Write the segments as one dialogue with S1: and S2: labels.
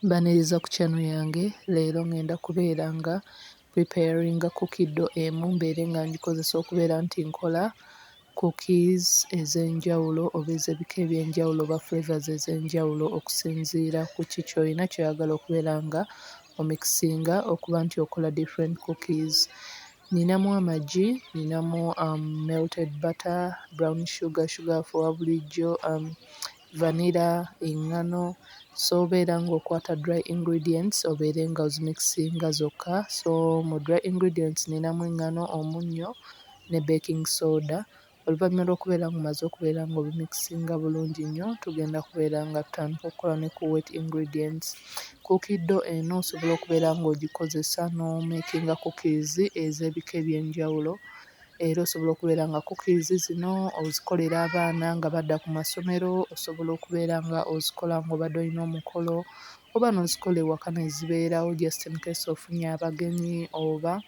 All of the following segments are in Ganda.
S1: Mbaniriza ku channel yange. Leero ngenda kubeera nga preparinga cookie dough emu mbeere nga ngikozesa okubeera nti nkola cookies ez'enjawulo oba ez'ebika eby'enjawulo oba flavors ez'enjawulo okusinziira ku ki ky'olina ky'oyagala okubeera nga omikisinga okuba nti okola different cookies. Ninamu amagi, ninamu melted butter, brown sugar, sugar wa bulijjo, vanilla, eŋŋano. So obeera ng'okwata dry ingredients obeere nga ozimikisinga zokka. So mu dry ingredients ninamu eŋŋano, omunnyo ne baking soda. Oluvannyuma lw'okubeera ng'omaze okubeera ng'obimikisinga bulungi nnyo, tugenda kubeera nga tutandika okukola ne ku wet ingredients. Cookie dough eno osobola okubeera ng'ogikozesa n'omekinga cookies ez'ebika eby'enjawulo. Era osobola okubeera nga cookies zino ozikolera abaana nga badda ku masomero, osobola okubeera nga ozikola ng'obadde olina omukolo, oba n'ozikola ewaka ne zibeerawo just in case ofunye abagenyi oba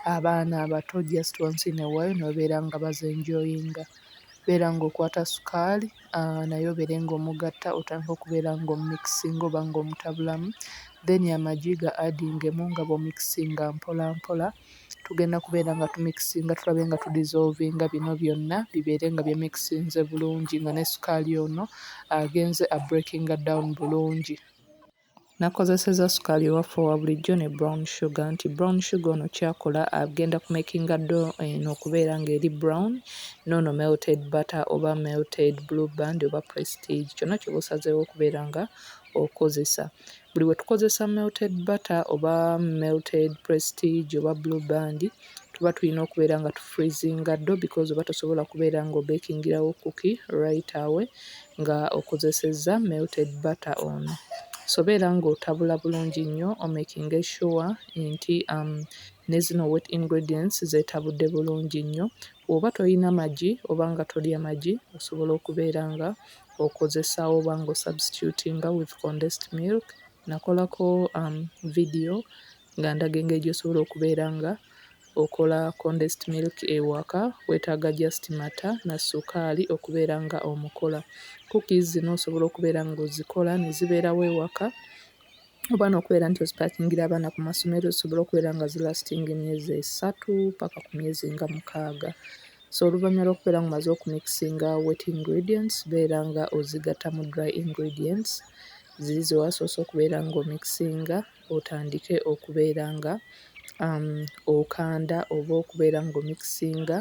S1: abaana abato just once in a while n'obeera nga bazenjoyinga. Beera ng'okwata sukaali naye obeere ng'omugatta otandika okubeera ng'omumikisinga oba ng'omutabulamu. Then amagi ga adingemu nga bw'omikisinga mpola mpola. Tugenda kubeera nga tumikisinga tulabe nga tudissolvinga bino byonna bibeere nga byemikisinze bulungi nga ne sukaali ono agenze breakinga down bulungi. Nakozesezza sukaali ewaffe owa bulijjo ne brown sugar. Nti brown sugar ono ky'akola agenda kumakinga dough eno okubeera ng'eri brown, n'ono melted butter oba melted blue band oba prestige, kyonna ky'oba osazeewo okubeera nga okozesa. Buli we tukozesa melted butter oba melted prestige oba blue band tuba tulina okubeera nga tufreezinga dough because oba tosobola kubeera ng'obekingirawo cookie right away nga okozesezza melted butter ono. So beera ng'otabula bulungi nnyo omakinge sure nti ne zino wet ingredients zeetabudde bulungi nnyo. Bw'oba toyina magi oba nga tolya magi osobola okubeera nga okozesa oba ng'osubstitutinga with condensed milk. Nakolako video nga ndaga engeri gy'osobola okubeera nga okola condensed milk ewaka. Weetaaga just mata na sukaali okubeera nga omukola. Cookies zino osobola okubeera ng'ozikola ne zibeerawo ewaka oba n'okubeera nti ozipaakingira abaana ku masomero zisobola okubeera nga zilastinga emyezi 3 paka ku myezi nga 6. So oluvannyuma lw'okubeera ng'omaze okumikisinga wet ingredients beera nga ozigatta mu dry ingredients. Ziri ze wasoose okubeera ng'omikisinga otandike okubeera nga okanda oba okubeera ng'omikisinga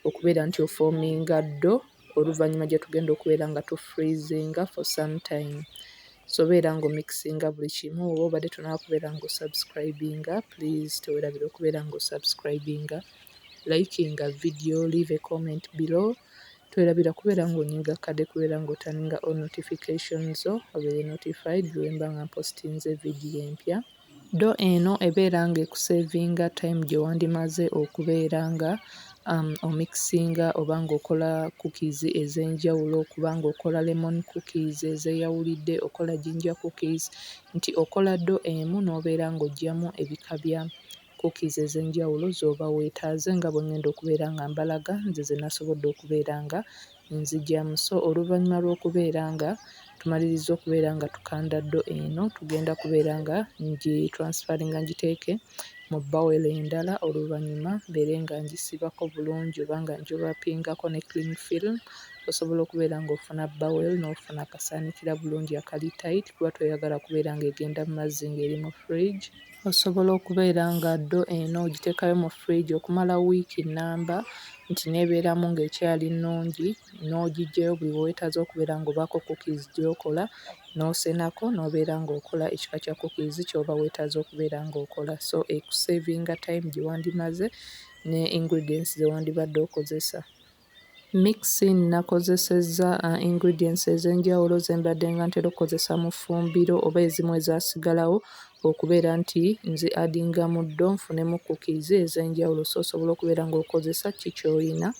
S1: okubeera nti ofoominga dough oluvannyuma gye tugenda okubeera nga tufreezinga for some time. So beera ng'omikisinga buli kimu. Oba obadde tonaba kubeera ng'osubscribinga, please teweerabira okubeera ng'osubscribinga, likinga video, leave a comment below. Twerabira kubeera ng'onyinga kadde kubeera ng'otaninga all notifications zo obeere notified bwe mba nga mpostinze video empya. Dough eno ebeera ng'ekusevinga time gye wandimaze okubeera nga omikisinga oba ng'okola cookies ez'enjawulo okuba ng'okola lemon cookies ezeeyawulidde, okola ginger cookies. Nti okola dough emu n'obeera ng'oggyamu ebika bya cookies ez'enjawulo z'oba weetaaze nga bwe ŋŋenda okubeera nga mbalaga nze ze nasobodde okubeera nga nziggyamu. So oluvannyuma lw'okubeera nga tumaliriza okubeera nga tukanda dough eno tugenda kubeera nga ngitransferinga ngiteeke mu bowel endala. Oluvannyuma mbeere nga ngisibako bulungi oba nga ngirapingako ne cling film. Osobola okubeera ng'ofuna bowel n'ofuna akasaanikira bulungi akali tight kuba toyagala kubeera ng'egenda mu mazzi ng'eri mu fridge. Osobola okubeera nga dough eno ogiteekayo mu fridge okumala wiiki nnamba nti n'ebeeramu ng'ekyali nnungi, n'ogiggyayo buli we weetaaze okubeera ng'obaako cookies gy'okola n'osenako n'obeera ng'okola ekika kya cookies ky'oba weetaaze okubeera ng'okola. So ekusevinga time gye wandimaze ne ingredients ze wandibadde okozesa. Mixing nakozesezza ingredients ez'enjawulo ze mbadde nga ntera okukozesa mu ffumbiro oba ezimu ezaasigalawo okubeera nti nzi addinga mu dough nfunemu cookies ez'enjawulo. So osobola okubeera ng'okozesa ki ky'olina.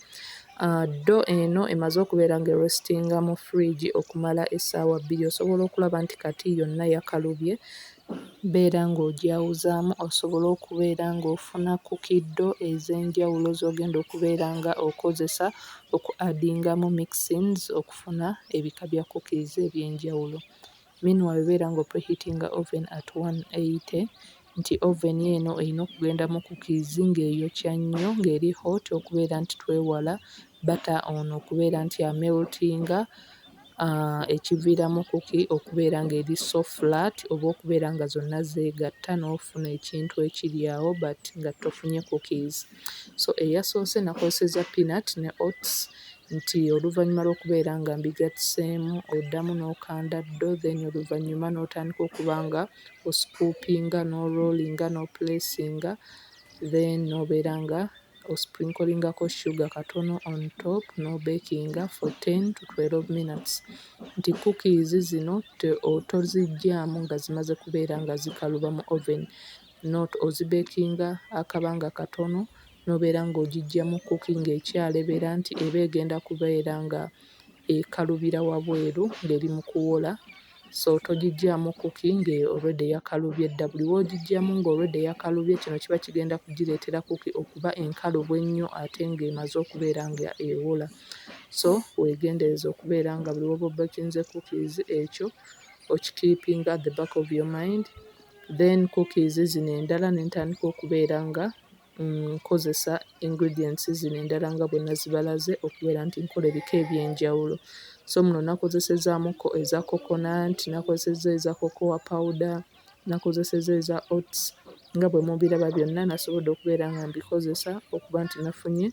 S1: Dough eno emaze okubeera ng'erestinga mu fridge okumala essaawa 2. Osobola okulaba nti kati yonna yakalubye. Beera ng'ogyawuzaamu osobole okubeera ng'ofuna cookie dough ez'enjawulo z'ogenda okubeera nga okozesa oku addingamu mixings okufuna ebika bya cookies eby'enjawulo. meanwhile obeera nga preheatinga oven at 180 nti oven eno erina okugenda mu cookies ng'eyokya nnyo ng'eri hot okubeera nti twewala bata ono okubeera nti ameltinga ekiviiramu cookie okubeera ng'eri so flat oba okubeera nga zonna zeegatta n'ofuna ekintu ekiri awo but nga tofunye cookies. So eyasoose nakozesezza peanut ne oats nti oluvannyuma lw'okubeera nga mbigattiseemu oddamu n'okanda ddo then oluvannyuma n'otandika okuba nga oscoopinga n'orollinga n'oplacinga then n'obeera nga osprinkling-ako sugar katono on top n'obakinga for 10 to 12 minutes. Nti cookies zino toziggyaamu nga zimaze kubeera nga zikaluba mu oven, not ozibakinga akabanga katono n'obeera ng'ogiggyamu cookie ng'ekyalebera nti eba egenda kubeera nga ekalubira wabweru ng'eri mu kuwola. So togiggyaamu cookie nga already yakalubye dda. Buli w'ogiggyamu nga already yakalubye kino kiba kigenda kugireetera cookie okuba enkalubo ennyo ate ng'emaze okubeera nga ewola. So weegendereze okubeera nga buli w'oba obakinze cookies ekyo okikeepinga at the back of your mind. Then cookies zino endala ne ntandika okubeera nga nkozesa ingredients zino endala nga bwe nazibalaze okubeera nti nkola ebika eby'enjawulo. So muno nakozesezzaamukko eza coconut, nakozesezza eza cocoa powder, nakozesezza eza oats. Nga bwe mubiraba byonna nasobodde okubeera nga mbikozesa okuba nti nafunye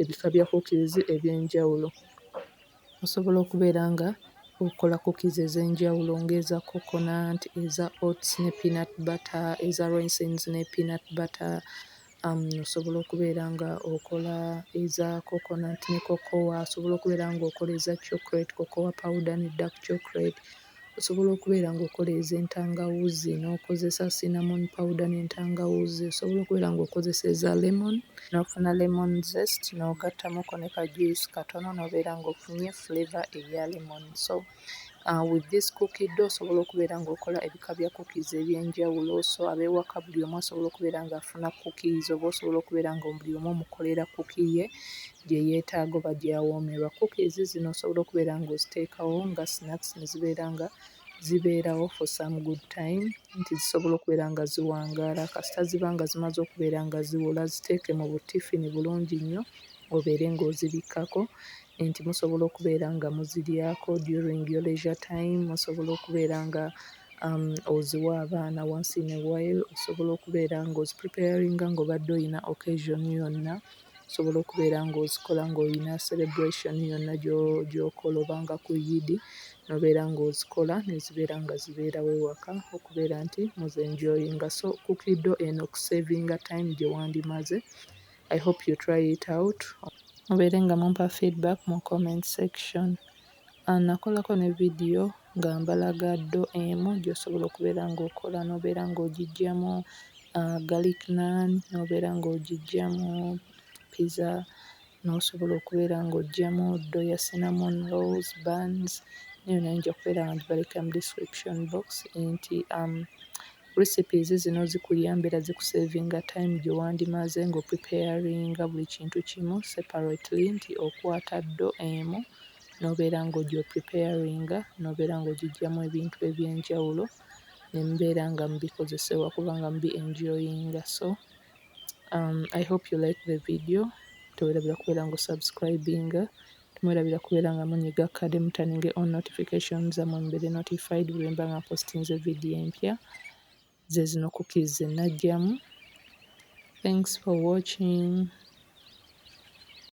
S1: ebika bya cookies eby'enjawulo. Osobola okubeera nga okola cookies ez'enjawulo ng'eza coconut, eza oats ne peanut butter, eza raisins ne peanut butter. Osobola okubeera nga okola eza coconut ne cocoa, osobola okubeera ng'okola eza chocolate, cocoa powder ne dark chocolate. Osobola okubeera ng'okola ez'entangawuzi n'okozesa cinnamon powder n'entangawuzi. Osobola okubeera ng'okozesa eza lemon n'ofuna lemon zest n'ogattamuko ne kajuice katono n'obeera ng'ofunye flavour eya lemon. So with this cookie dough osobola okubeera ng'okola ebika bya cookies eby'enjawulo. So ab'ewaka buli omu asobola okubeera ng'afuna cookies oba osobola okubeera nga buli omu omukolera cookie ye gye yeetaaga oba gy'awoomerwa. Cookies zino osobola okubeera ng'oziteekawo nga snacks ne zibeera nga zibeerawo for some good time nti zisobola okubeera nga ziwangaala. Kasita ziba nga zimaze okubeera nga ziwola ziteeke mu butifini bulungi nnyo obeere ng'ozibikkako nti musobola okubeera nga muziryako during your leisure time. Osobola okubeera nga oziwa abaana once in a while. Osobola okubeera ng'ozipreparinga ng'obadde oyina occasion yonna. Osobola okubeera ng'ozikola ng'oyina celebration yonna gy'okola oba nga ku Eid n'obeera ng'ozikola ne zibeera nga zibeerawo ewaka okubeera nti muzenjoyinga. So cookie dough eno okusavinga time gye wandimaze. I hope you try it out. Mubeere nga mumpa feedback mu comment section. Nakolako ne video nga mbalaga dough emu gy'osobola okubeera ng'okola n'obeera ng'ogiggyamu garlic naan, n'obeera ng'ogiggyamu pizza, n'osobola okubeera ng'oggyamu dough ya cinnamon rolls, buns. Nayo nayinza okubeera nga ngibaleka mu description box nti recipes zino zikuyamba era zikusavinga time gye wandimaze ng'opreparinga buli kintu kimu separately nti okwata dough emu n'obeera ng'ogyopreparinga n'obeera ng'ogiggyamu ebintu eby'enjawulo ne mubeera nga mubikozesa ewa kuba nga mubi-enjoyinga. So I hope you like the video. Teweerabira kubeera ng'osubscribinga, temwerabira kubeera nga munyiga kade mutaninge on notifications zammwe mubeere notified buli lwe mba nga postinze video empya ze zino cookies ze naggyamu. Thanks for watching.